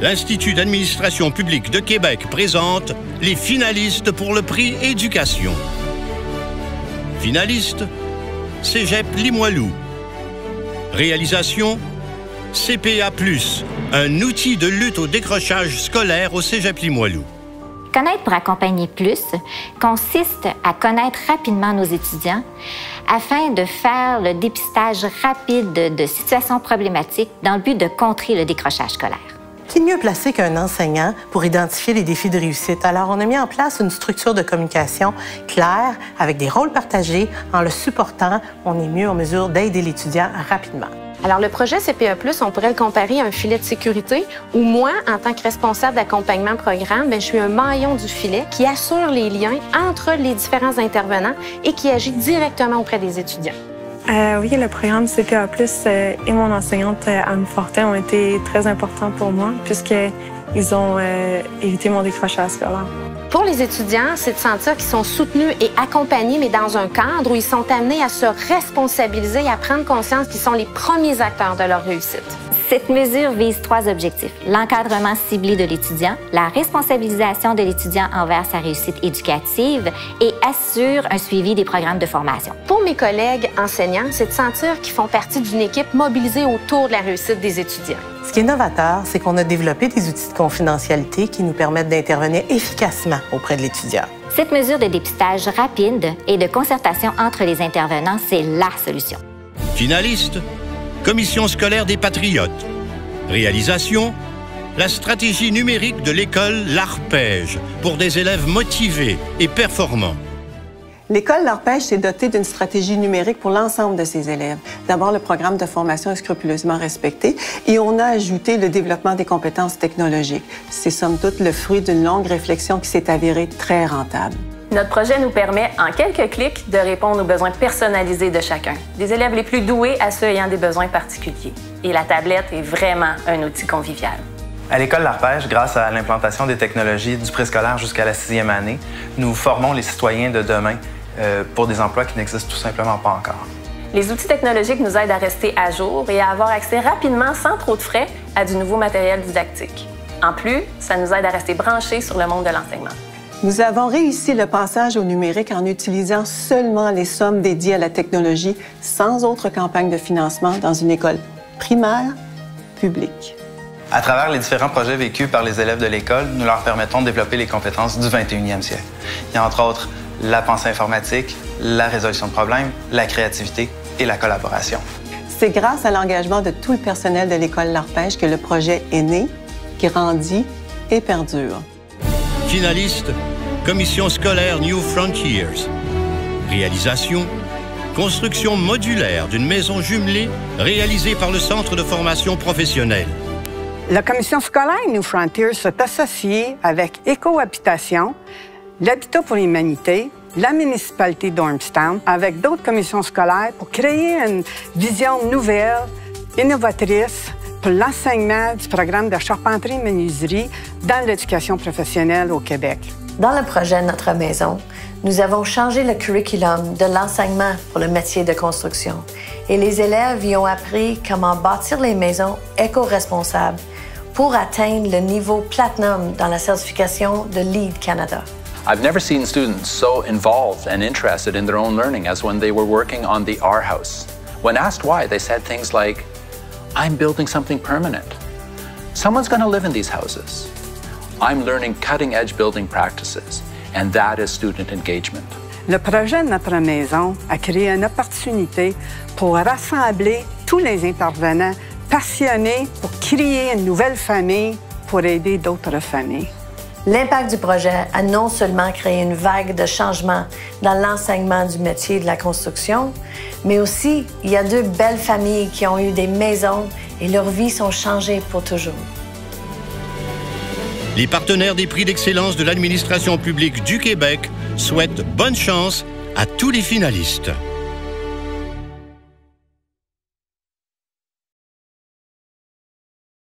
l'Institut d'administration publique de Québec présente les finalistes pour le prix Éducation. Finaliste, Cégep Limoilou. Réalisation, CPA+, un outil de lutte au décrochage scolaire au Cégep Limoilou. Connaître pour accompagner plus consiste à connaître rapidement nos étudiants afin de faire le dépistage rapide de situations problématiques dans le but de contrer le décrochage scolaire. Qui mieux placé qu'un enseignant pour identifier les défis de réussite? Alors, on a mis en place une structure de communication claire avec des rôles partagés. En le supportant, on est mieux en mesure d'aider l'étudiant rapidement. Alors, le projet CPA+, on pourrait le comparer à un filet de sécurité où moi, en tant que responsable d'accompagnement programme, je suis un maillon du filet qui assure les liens entre les différents intervenants et qui agit directement auprès des étudiants. Oui, le programme CPA+, et mon enseignante Anne Fortin ont été très importants pour moi puisqu'ils ont évité mon décrochage scolaire. Pour les étudiants, c'est de sentir qu'ils sont soutenus et accompagnés, mais dans un cadre où ils sont amenés à se responsabiliser et à prendre conscience qu'ils sont les premiers acteurs de leur réussite. Cette mesure vise 3 objectifs. L'encadrement ciblé de l'étudiant, la responsabilisation de l'étudiant envers sa réussite éducative et assure un suivi des programmes de formation. Pour mes collègues enseignants, c'est de sentir qu'ils font partie d'une équipe mobilisée autour de la réussite des étudiants. Ce qui est novateur, c'est qu'on a développé des outils de confidentialité qui nous permettent d'intervenir efficacement auprès de l'étudiant. Cette mesure de dépistage rapide et de concertation entre les intervenants, c'est la solution. Finaliste, Commission scolaire des Patriotes. Réalisation, la stratégie numérique de l'école L'Arpège pour des élèves motivés et performants. L'école L'Arpège s'est dotée d'une stratégie numérique pour l'ensemble de ses élèves. D'abord, le programme de formation est scrupuleusement respecté et on a ajouté le développement des compétences technologiques. C'est somme toute le fruit d'une longue réflexion qui s'est avérée très rentable. Notre projet nous permet, en quelques clics, de répondre aux besoins personnalisés de chacun, des élèves les plus doués à ceux ayant des besoins particuliers. Et la tablette est vraiment un outil convivial. À l'école L'Arpège, grâce à l'implantation des technologies du préscolaire jusqu'à la 6e année, nous formons les citoyens de demain pour des emplois qui n'existent tout simplement pas encore. Les outils technologiques nous aident à rester à jour et à avoir accès rapidement, sans trop de frais, à du nouveau matériel didactique. En plus, ça nous aide à rester branchés sur le monde de l'enseignement. Nous avons réussi le passage au numérique en utilisant seulement les sommes dédiées à la technologie, sans autre campagne de financement dans une école primaire publique. À travers les différents projets vécus par les élèves de l'école, nous leur permettons de développer les compétences du 21e siècle. Il y a entre autres la pensée informatique, la résolution de problèmes, la créativité et la collaboration. C'est grâce à l'engagement de tout le personnel de l'école L'Arpège que le projet est né, grandit et perdure. Finaliste, Commission scolaire New Frontiers. Réalisation, construction modulaire d'une maison jumelée réalisée par le Centre de formation professionnelle. La Commission scolaire New Frontiers s'est associée avec Éco-Habitation, l'Habitat pour l'Humanité, la municipalité d'Ormstown, avec d'autres commissions scolaires pour créer une vision nouvelle, innovatrice, pour l'enseignement du programme de charpenterie-menuiserie dans l'éducation professionnelle au Québec. Dans le projet Notre Maison, nous avons changé le curriculum de l'enseignement pour le métier de construction et les élèves y ont appris comment bâtir les maisons éco-responsables pour atteindre le niveau Platinum dans la certification de LEED Canada. I've never seen students so involved and interested in their own learning as when they were working on the R House. When asked why, they said things like, I'm building something permanent. Someone's going to live in these houses. I'm learning cutting-edge building practices, and that is student engagement. Le projet Notre Maison a créé une opportunité pour rassembler tous les intervenants passionnés pour créer une nouvelle famille pour aider d'autres familles. L'impact du projet a non seulement créé une vague de changements dans l'enseignement du métier de la construction, mais aussi il y a 2 belles familles qui ont eu des maisons et leurs vies sont changées pour toujours. Les partenaires des prix d'excellence de l'administration publique du Québec souhaitent bonne chance à tous les finalistes.